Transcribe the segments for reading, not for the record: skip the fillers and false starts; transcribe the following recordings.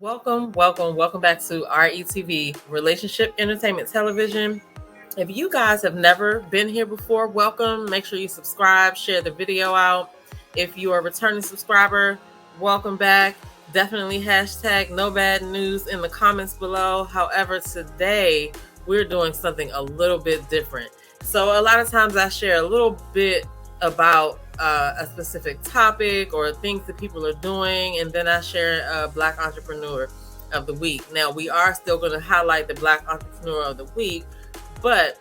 Welcome back to RETV, Relationship Entertainment Television. If you guys have never been here before, welcome. Make sure you subscribe, share the video out. If you are a returning subscriber, welcome back. Definitely hashtag no bad news in the comments below. However, today we're doing something a little bit different. So a lot of times I share a little bit about a specific topic or things that people are doing, and then I share a Black Entrepreneur of the Week. Now, we are still going to highlight the Black Entrepreneur of the Week, but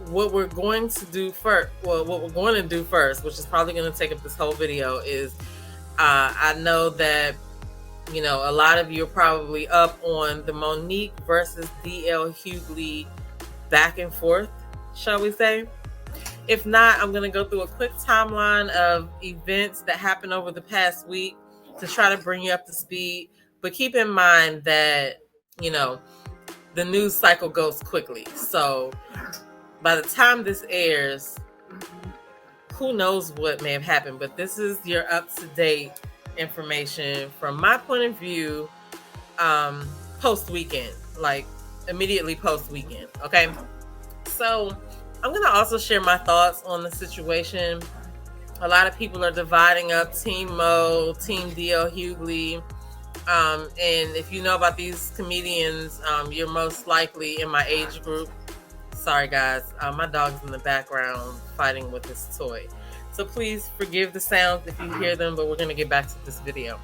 what we're going to do first, which is probably going to take up this whole video, is I know that a lot of you are probably up on the Monique versus DL Hughley back and forth, shall we say. If not, I'm going to go through a quick timeline of events that happened over the past week to try to bring you up to speed. But keep in mind that, the news cycle goes quickly. So by the time this airs, who knows what may have happened. But this is your up-to-date information from my point of view, post-weekend, like immediately post-weekend, okay? So I'm going to also share my thoughts on the situation. A lot of people are dividing up Team Mo, Team DL Hughley. And if you know about these comedians, you're most likely in my age group. Sorry, guys. My dog's in the background fighting with his toy. So please forgive the sounds if you hear them, but we're going to get back to this video.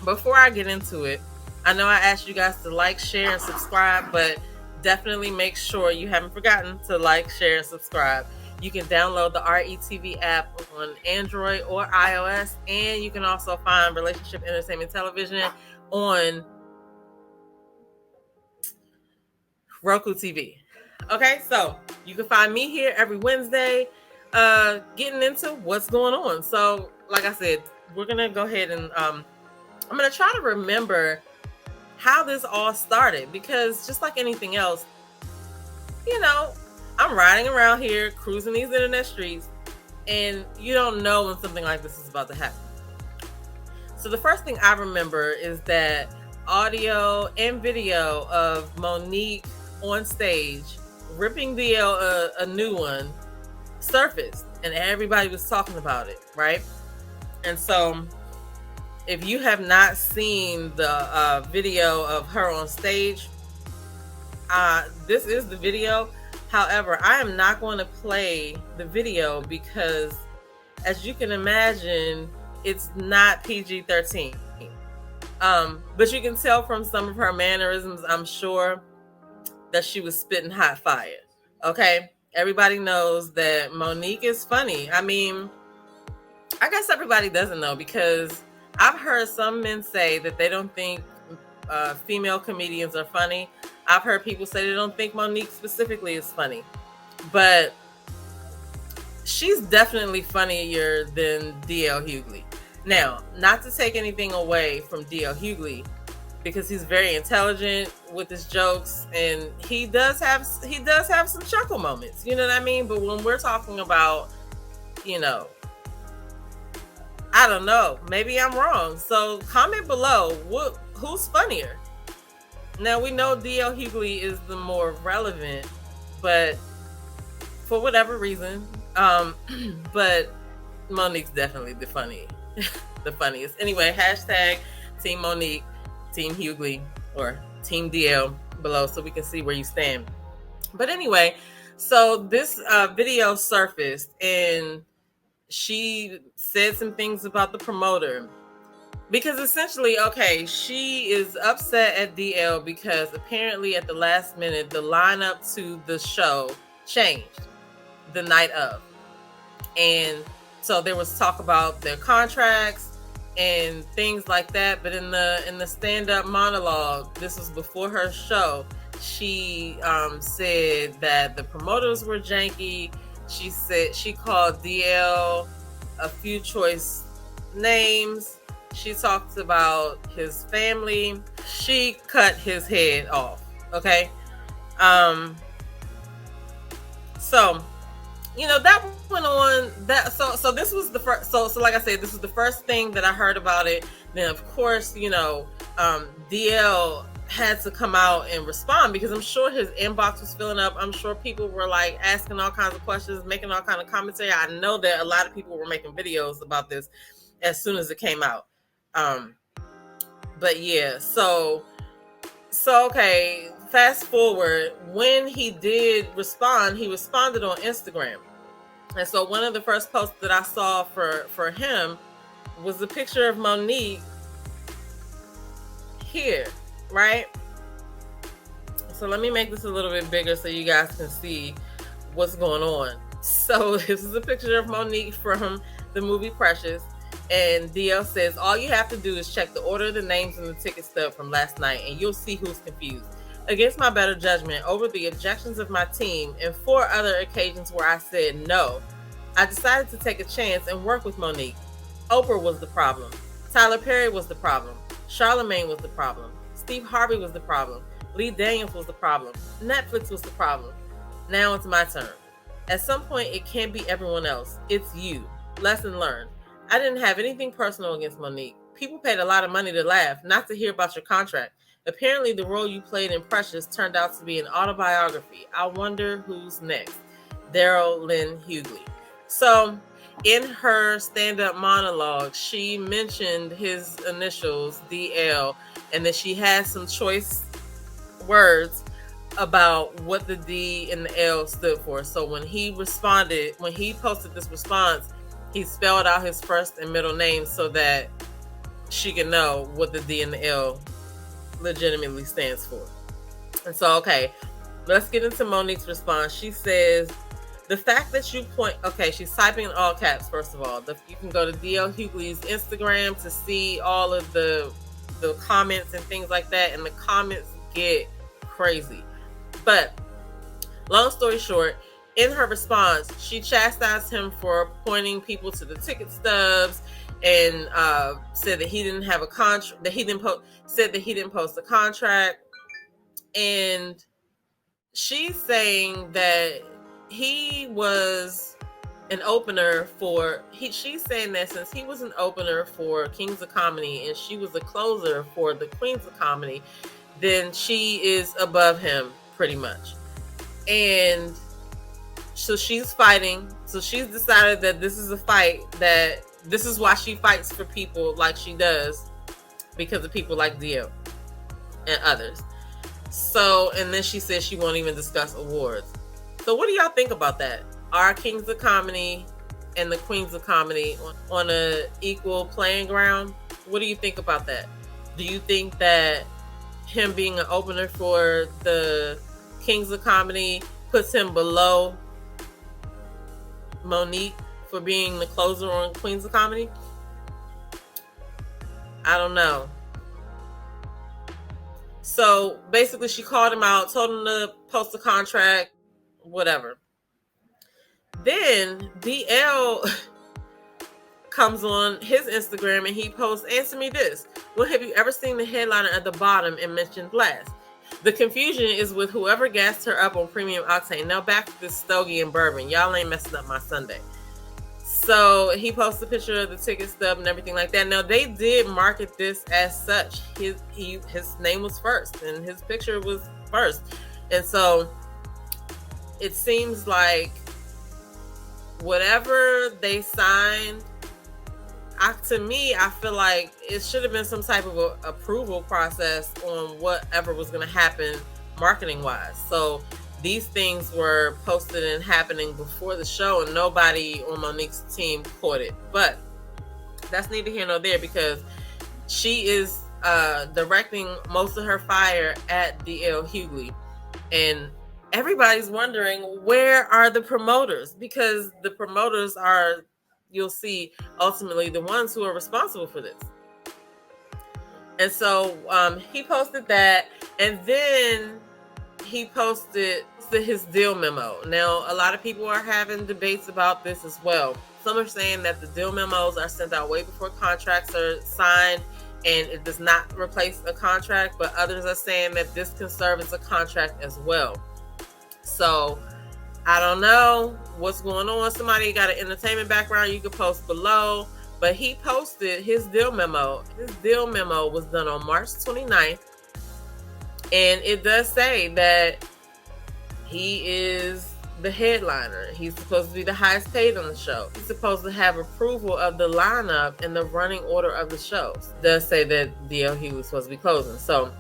Before I get into it, I know I asked you guys to like, share, and subscribe, but definitely make sure you haven't forgotten to like, share, and subscribe. You can download the RETV app on Android or iOS, and you can also find Relationship Entertainment Television on Roku TV. Okay, so you can find me here every Wednesday, getting into what's going on. So, like I said, we're gonna go ahead and I'm gonna try to remember how this all started, because just like anything else, I'm riding around here cruising these internet streets, and you don't know when something like this is about to happen. So the first thing I remember is that audio and video of Monique on stage ripping DL a new one surfaced, and everybody was talking about it, right? And so if you have not seen the video of her on stage, this is the video. However, I am not going to play the video because, as you can imagine, it's not PG-13. But you can tell from some of her mannerisms, I'm sure, that she was spitting hot fire. Okay? Everybody knows that Monique is funny. I mean, I guess everybody doesn't know, because I've heard some men say that they don't think female comedians are funny. I've heard people say they don't think Monique specifically is funny. But she's definitely funnier than DL Hughley. Now, not to take anything away from DL Hughley, because he's very intelligent with his jokes, and he does have some chuckle moments. You know what I mean? But when we're talking about, I don't know. Maybe I'm wrong. So comment below who's funnier. Now, we know DL Hughley is the more relevant, but for whatever reason, but Monique's definitely the funniest. Anyway, hashtag Team Monique, Team Hughley, or Team DL below so we can see where you stand. But anyway, so this video surfaced, and she said some things about the promoter, because essentially, okay, she is upset at DL because apparently at the last minute, the lineup to the show changed the night of. And so there was talk about their contracts and things like that. But in the stand-up monologue, this was before her show, she said that the promoters were janky. She said she called DL a few choice names. She talked about his family. She cut his head off. Okay. So, that went on. So this was the first. So like I said, this was the first thing that I heard about it. Then, of course, DL had to come out and respond, because I'm sure his inbox was filling up. I'm sure people were like asking all kinds of questions, making all kinds of commentary. I know that a lot of people were making videos about this as soon as it came out. But yeah, so okay, fast forward, when he did respond, he responded on Instagram. And so one of the first posts that I saw for him was a picture of Monique here, right? So let me make this a little bit bigger so you guys can see what's going on. So this is a picture of Monique from the movie Precious. And DL says, all you have to do is check the order of the names in the ticket stub from last night, and you'll see who's confused. Against my better judgment, over the objections of my team and 4 other occasions where I said no, I decided to take a chance and work with Monique. Oprah was the problem. Tyler Perry was the problem. Charlemagne was the problem. Steve Harvey was the problem. Lee Daniels was the problem. Netflix was the problem. Now it's my turn. At some point, it can't be everyone else. It's you. Lesson learned. I didn't have anything personal against Monique. People paid a lot of money to laugh, not to hear about your contract. Apparently, the role you played in Precious turned out to be an autobiography. I wonder who's next. Daryl Lynn Hughley. So, in her stand-up monologue, she mentioned his initials, DL, and that she had some choice words about what the D and the L stood for. So when he posted this response, he spelled out his first and middle name so that she can know what the D and the L legitimately stands for. And so, okay, let's get into Monique's response. She says, the fact that you she's typing in all caps, first of all. You can go to DL Hughley's Instagram to see all of the comments and things like that, and the comments get crazy. But long story short, in her response, she chastised him for pointing people to the ticket stubs, and said that he didn't have a contract, said that he didn't post a contract. And she's saying that he was an opener she's saying that since he was an opener for Kings of Comedy and she was a closer for the Queens of Comedy, then she is above him pretty much. And so she's fighting. So she's decided that this is a fight, that this is why she fights for people like she does, because of people like Dio and others. So, and then she says she won't even discuss awards. So what do y'all think about that? Are Kings of Comedy and the Queens of Comedy on a equal playing ground? What do you think about that? Do you think that him being an opener for the Kings of Comedy puts him below Monique for being the closer on Queens of Comedy? I don't know. So basically she called him out, told him to post a contract, whatever. Then DL comes on his Instagram and he posts, answer me this. When have you ever seen the headliner at the bottom and mentioned Blast? The confusion is with whoever gassed her up on premium octane. Now back to this stogie and bourbon. Y'all ain't messing up my Sunday. So he posted a picture of the ticket stub and everything like that. Now they did market this as such. His name was first and his picture was first. And so it seems like whatever they signed, to me, I feel like it should have been some type of approval process on whatever was going to happen marketing wise. So these things were posted and happening before the show, and nobody on Monique's team caught it. But that's neither here nor there, because she is directing most of her fire at DL Hughley. And everybody's wondering, where are the promoters? Because the promoters are, you'll see, ultimately the ones who are responsible for this. And so he posted that, and then he posted his deal memo. Now, a lot of people are having debates about this as well. Some are saying that the deal memos are sent out way before contracts are signed, and it does not replace a contract, but others are saying that this can serve as a contract as well. So I don't know what's going on. Somebody got an entertainment background, you can post below. But he posted his deal memo. His deal memo was done on March 29th. And it does say that he is the headliner. He's supposed to be the highest paid on the show. He's supposed to have approval of the lineup and the running order of the shows. It does say that D.L. Hughley was supposed to be closing. So,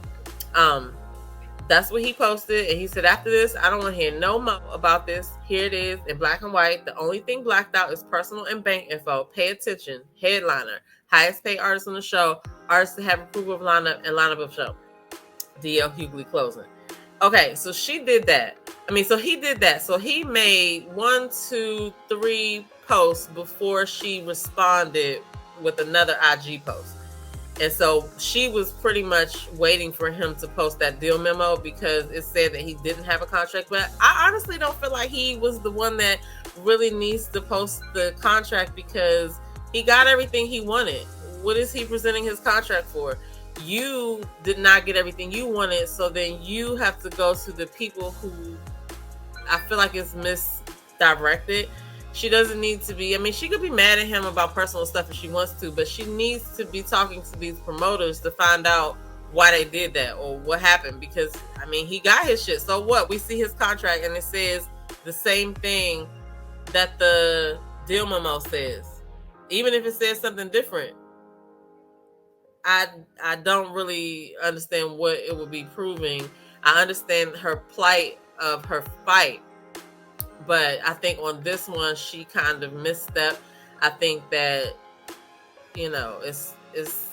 that's what he posted. And he said, after this, I don't want to hear no more about this. Here it is in black and white. The only thing blacked out is personal and bank info. Pay attention. Headliner. Highest paid artist on the show. Artists to have approval of lineup and lineup of show. D.L. Hughley closing. Okay, so she did that. So he did that. So he made 1, 2, 3 posts before she responded with another IG post. And so she was pretty much waiting for him to post that deal memo because it said that he didn't have a contract. But I honestly don't feel like he was the one that really needs to post the contract because he got everything he wanted. What is he presenting his contract for? You did not get everything you wanted, so then you have to go to the people who I feel like is misdirected. She doesn't need to be, she could be mad at him about personal stuff if she wants to, but she needs to be talking to these promoters to find out why they did that or what happened because, he got his shit. So what? We see his contract and it says the same thing that the deal memo says. Even if it says something different. I don't really understand what it would be proving. I understand her plight of her fight, but I think on this one she kind of misstepped. I think that this is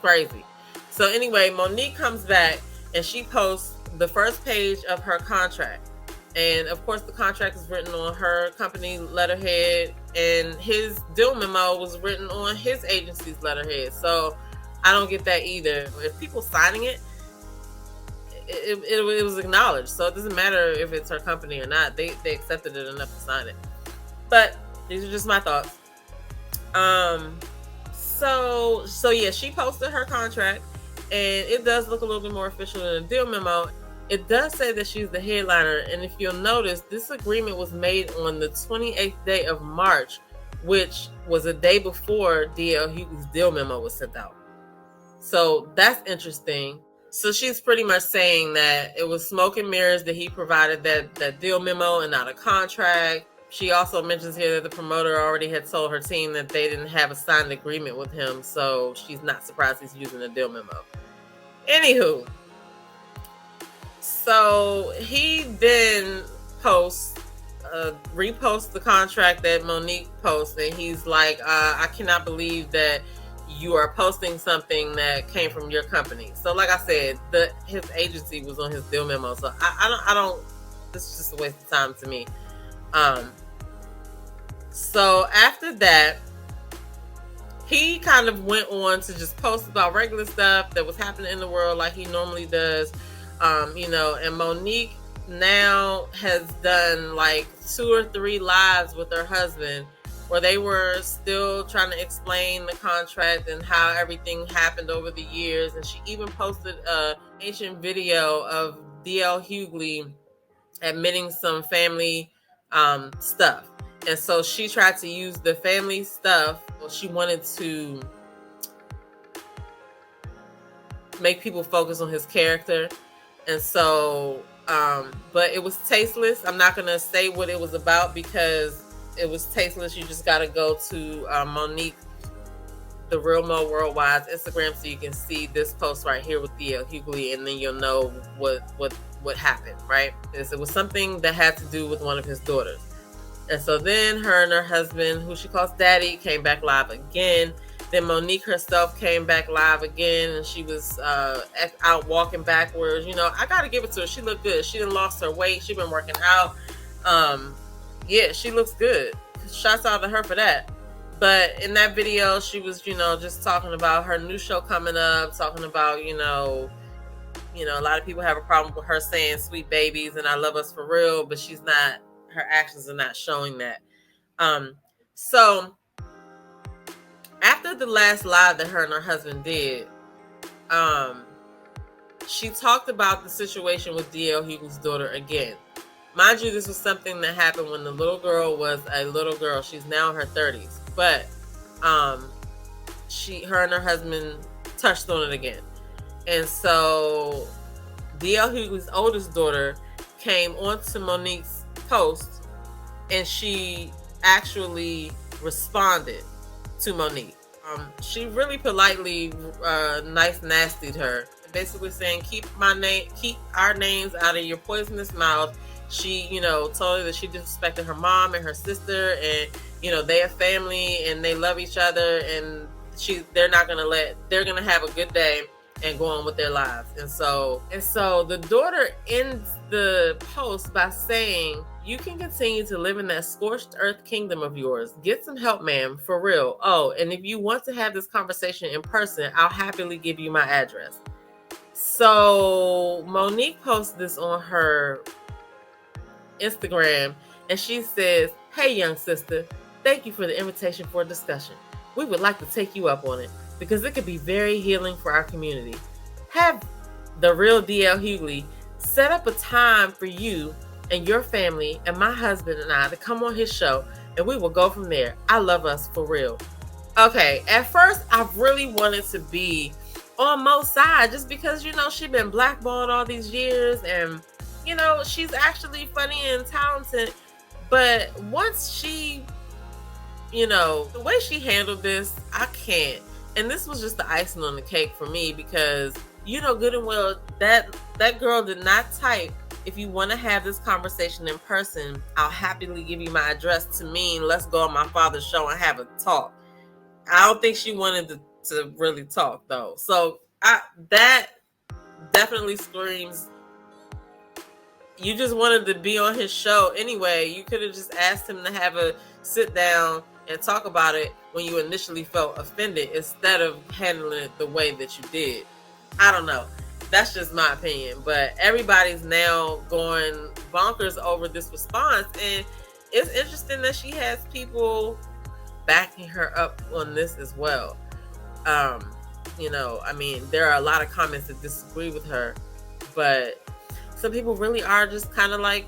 crazy. So anyway, Monique comes back and she posts the first page of her contract, and of course the contract is written on her company letterhead, and his deal memo was written on his agency's letterhead. So I don't get that either. If people signing it, it was acknowledged. So it doesn't matter if it's her company or not. They accepted it enough to sign it. But these are just my thoughts. So yeah, she posted her contract and it does look a little bit more official than a deal memo. It does say that she's the headliner. And if you'll notice, this agreement was made on the 28th day of March, which was a day before D.L. Hughley's deal memo was sent out. So that's interesting. So she's pretty much saying that it was smoke and mirrors that he provided that deal memo and not a contract. She also mentions here that the promoter already had told her team that they didn't have a signed agreement with him. So she's not surprised he's using a deal memo. Anywho, so he then reposts the contract that Monique posted. And he's like, I cannot believe that you are posting something that came from your company. So like I said, his agency was on his deal memo. So I don't this is just a waste of time to me. So after that, he kind of went on to just post about regular stuff that was happening in the world like he normally does. And Monique now has done like 2 or 3 lives with her husband where they were still trying to explain the contract and how everything happened over the years. And she even posted an ancient video of D.L. Hughley admitting some family stuff. And so she tried to use the family stuff. She wanted to make people focus on his character. And so, but it was tasteless. I'm not going to say what it was about because it was tasteless. You just got to go to Monique, the Real Mo Worldwide's Instagram so you can see this post right here with D.L. Hughley, and then you'll know what happened, right? It was something that had to do with one of his daughters. And so then her and her husband, who she calls Daddy, came back live again. Then Monique herself came back live again, and she was out walking backwards. I got to give it to her. She looked good. She done lost her weight. She been working out. Yeah, she looks good. Shouts out to her for that. But in that video, she was, just talking about her new show coming up, talking about, a lot of people have a problem with her saying sweet babies and I love us for real, but her actions are not showing that. So after the last live that her and her husband did, she talked about the situation with D.L. Hughley's daughter again. Mind you, this was something that happened when the little girl was a little girl. She's now in her 30s. But her and her husband touched on it again. And so DL Hughley's oldest daughter came onto Monique's post, and she actually responded to Monique. She really politely nastied her, basically saying, keep our names out of your poisonous mouth. She, told her that she disrespected her mom and her sister, and they are family and they love each other, and they're gonna have a good day and go on with their lives. And so the daughter ends the post by saying, you can continue to live in that scorched earth kingdom of yours. Get some help, ma'am, for real. Oh, and if you want to have this conversation in person, I'll happily give you my address. So Monique posts this on her Instagram, and she says, hey, young sister, thank you for the invitation for a discussion. We would like to take you up on it because it could be very healing for our community. Have the real DL Hughley set up a time for you and your family and my husband and I to come on his show, and we will go from there. I love us for real. Okay, at first I really wanted to be on Mo's side just because, she's been blackballed all these years, and, she's actually funny and talented. But once she, the way she handled this, I can't. And this was just the icing on the cake for me because, good and well, that girl did not type, if you want to have this conversation in person, I'll happily give you my address, to mean let's go on my father's show and have a talk. I don't think she wanted to really talk, though. So that definitely screams, you just wanted to be on his show anyway. You could have just asked him to have a sit down and talk about it when you initially felt offended, instead of handling it the way that you did. I don't know. That's just my opinion. But everybody's now going bonkers over this response. And it's interesting that she has people backing her up on this as well. There are a lot of comments that disagree with her, but some people really are just kind of like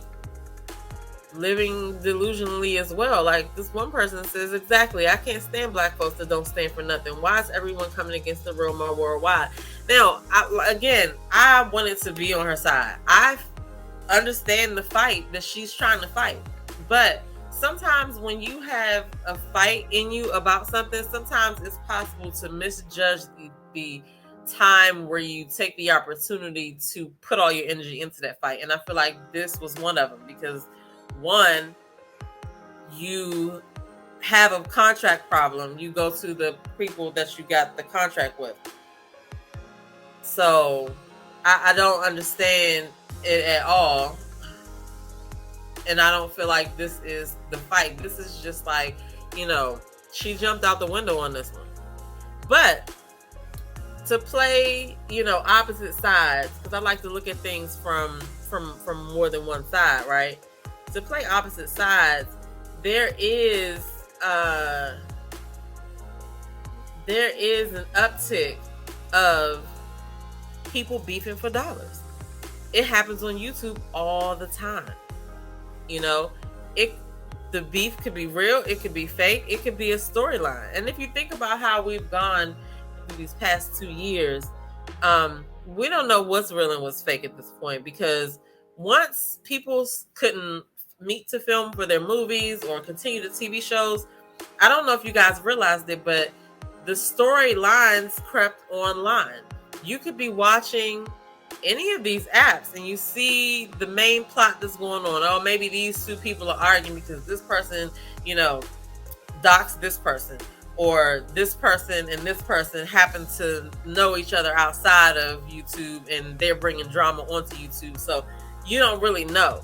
living delusionally as well. Like this one person says, exactly, I can't stand black folks that don't stand for nothing. Why is everyone coming against the real Mo worldwide? Now, I wanted to be on her side. I understand the fight that she's trying to fight, but sometimes when you have a fight in you about something, sometimes it's possible to misjudge the time where you take the opportunity to put all your energy into that fight. And I feel like this was one of them, because one, you have a contract problem, you go to the people that you got the contract with. So I don't understand it at all. And I don't feel like this is the fight. This is just like, she jumped out the window on this one. But to play, opposite sides, because I like to look at things from more than one side, right? To play opposite sides, there is an uptick of people beefing for dollars. It happens on YouTube all the time. The beef could be real, it could be fake, it could be a storyline. And if you think about how we've gone through these past 2 years, we don't know what's real and what's fake at this point, because once people couldn't meet to film for their movies or continue the TV shows, I don't know if you guys realized it, but the storylines crept online. You could be watching any of these apps and you see the main plot that's going on. Oh, maybe these two people are arguing because this person, doxed this person, or this person and this person happen to know each other outside of YouTube and they're bringing drama onto YouTube. So you don't really know.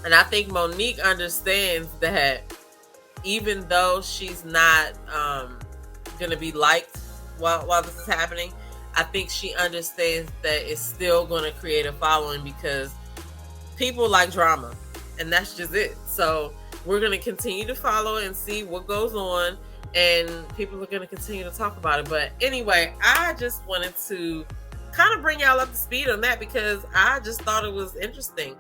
And I think Monique understands that even though she's not going to be liked while this is happening, I think she understands that it's still going to create a following because people like drama, and that's just it. So we're going to continue to follow and see what goes on, and people are going to continue to talk about it. But anyway, I just wanted to kind of bring y'all up to speed on that because I just thought it was interesting.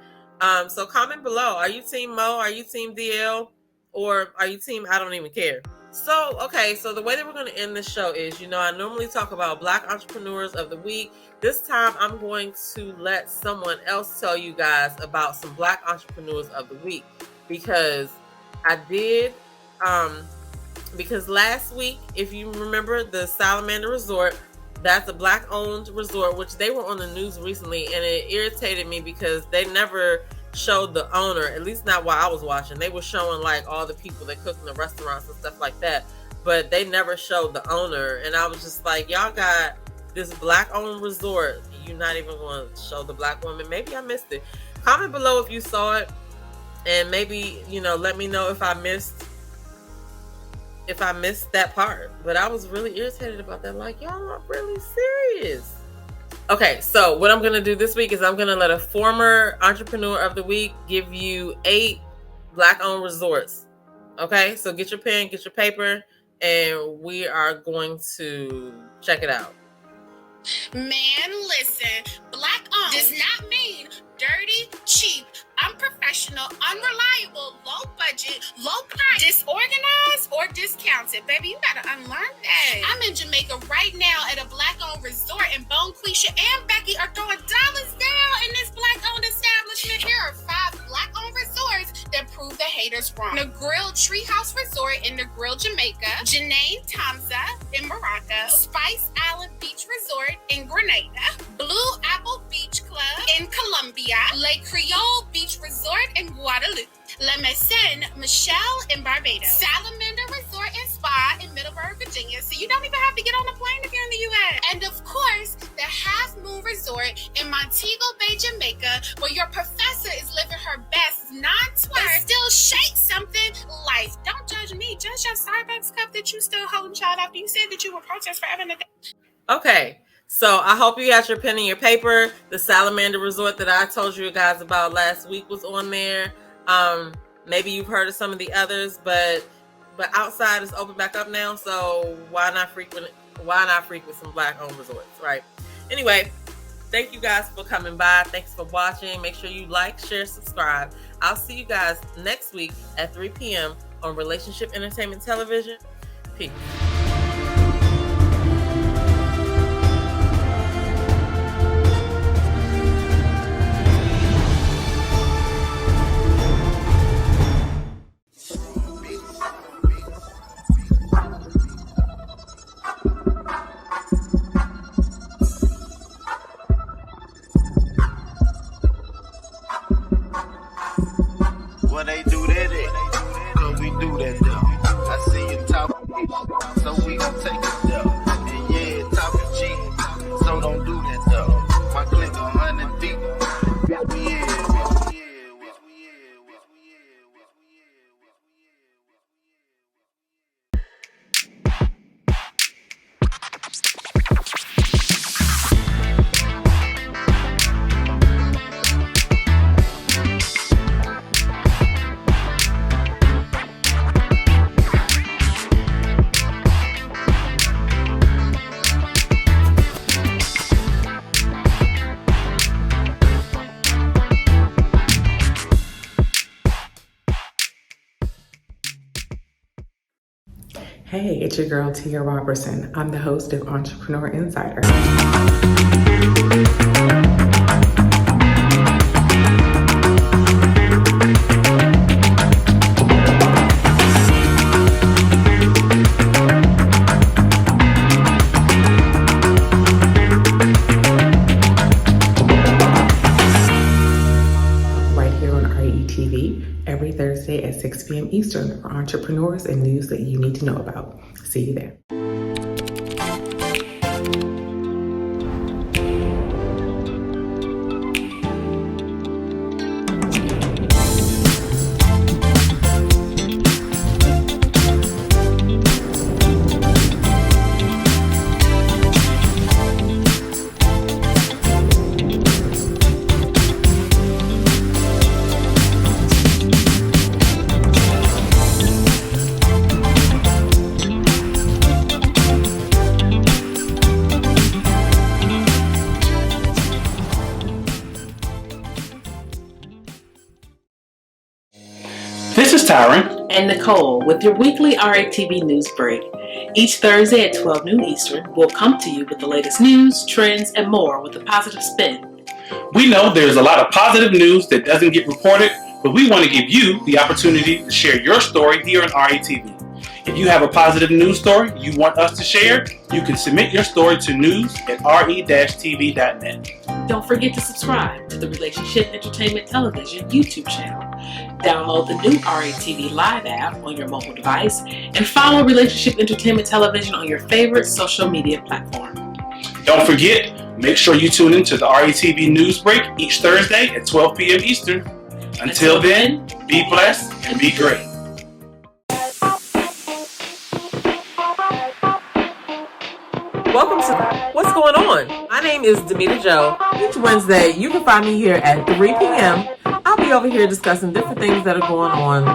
So comment below. Are you team Mo? Are you team DL? Or are you team I don't even care? So the way that we're going to end this show is, I normally talk about Black Entrepreneurs of the Week. This time I'm going to let someone else tell you guys about some Black Entrepreneurs of the Week, because I did, because last week, if you remember, the Salamander Resort, that's a Black-owned resort, which they were on the news recently, and it irritated me because they never showed the owner, at least not while I was watching. They were showing like all the people that cook in the restaurants and stuff like that, but they never showed the owner. And I was just like, y'all got this Black-owned resort, you're not even going to show the Black woman. Maybe I missed it. Comment below if you saw it, and maybe, let me know if I missed that part. But I was really irritated about that. Like, y'all are really serious. Okay, so what I'm going to do this week is I'm going to let a former Entrepreneur of the Week give you 8 Black-owned resorts. Okay, so get your pen, get your paper, and we are going to check it out. Man, listen, Black-owned does not mean dirty, cheap, unprofessional, unreliable, low budget, low price, disorganized, or discounted. Baby, you gotta unlearn that. I'm in Jamaica right now at a Black-owned resort, and Bone Quisha and Becky are throwing dollars down in this Black-owned establishment. Here are 5 Black-owned resorts that prove the haters wrong. The CREOLE Treehouse Resort in CREOLE, Jamaica. Janae Tamza in Morocco. Spice Island Beach Resort in Grenada. Blue Apple Beach Club in Colombia. Le CREOLE Beach Resort in Guadeloupe. La Maison Michelle in Barbados. Salamander Resort and Spa in Middleburg, Virginia. So you don't even have to get on a plane if you're in the U.S. And of course, the Half Moon Resort in Montego Bay, Jamaica, where your professor is living her best non-twerk, still shake something life. Don't judge me. Judge your Starbucks cup that you still holding, child, after you said that you were protest forever and a day. Okay. So I hope you got your pen and your paper. The Salamander Resort that I told you guys about last week was on there. Maybe you've heard of some of the others, but outside is open back up now. So why not frequent some Black-owned resorts, right? Anyway, thank you guys for coming by. Thanks for watching. Make sure you like, share, subscribe. I'll see you guys next week at 3 p.m. on Relationship Entertainment Television. Peace. What they do that at? Cause we do that though. I see you talking, so we gon' take it though. And yeah, talking cheap, so don't do that though. My click 100 deep. Hey, it's your girl Tia Robertson. I'm the host of Entrepreneur Insider. Right here on RETV every Thursday at 6 p.m. Eastern for entrepreneurs and news that you need to know about. See you there. This is Tyron. And Nicole with your weekly RATV news break. Each Thursday at 12 noon Eastern, we'll come to you with the latest news, trends, and more with a positive spin. We know there's a lot of positive news that doesn't get reported, but we want to give you the opportunity to share your story here on RATV. If you have a positive news story you want us to share, you can submit your story to news@re-tv.net. Don't forget to subscribe to the Relationship Entertainment Television YouTube channel. Download the new RATV Live app on your mobile device and follow Relationship Entertainment Television on your favorite social media platform. Don't forget, make sure you tune into the RATV News Break each Thursday at 12 p.m. Eastern. Until then, be blessed and be great. Welcome to What's Going On? My name is DamitaJo. Each Wednesday, you can find me here at 3 p.m. I'll be over here discussing different things that are going on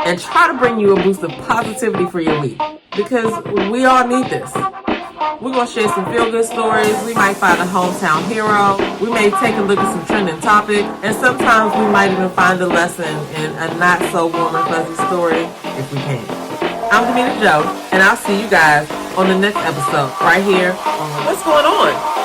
and try to bring you a boost of positivity for your week because we all need this. We're going to share some feel-good stories. We might find a hometown hero. We may take a look at some trending topic. And sometimes we might even find a lesson in a not-so-warm and fuzzy story if we can. I'm DamitaJo, and I'll see you guys on the next episode right here on What's Going On?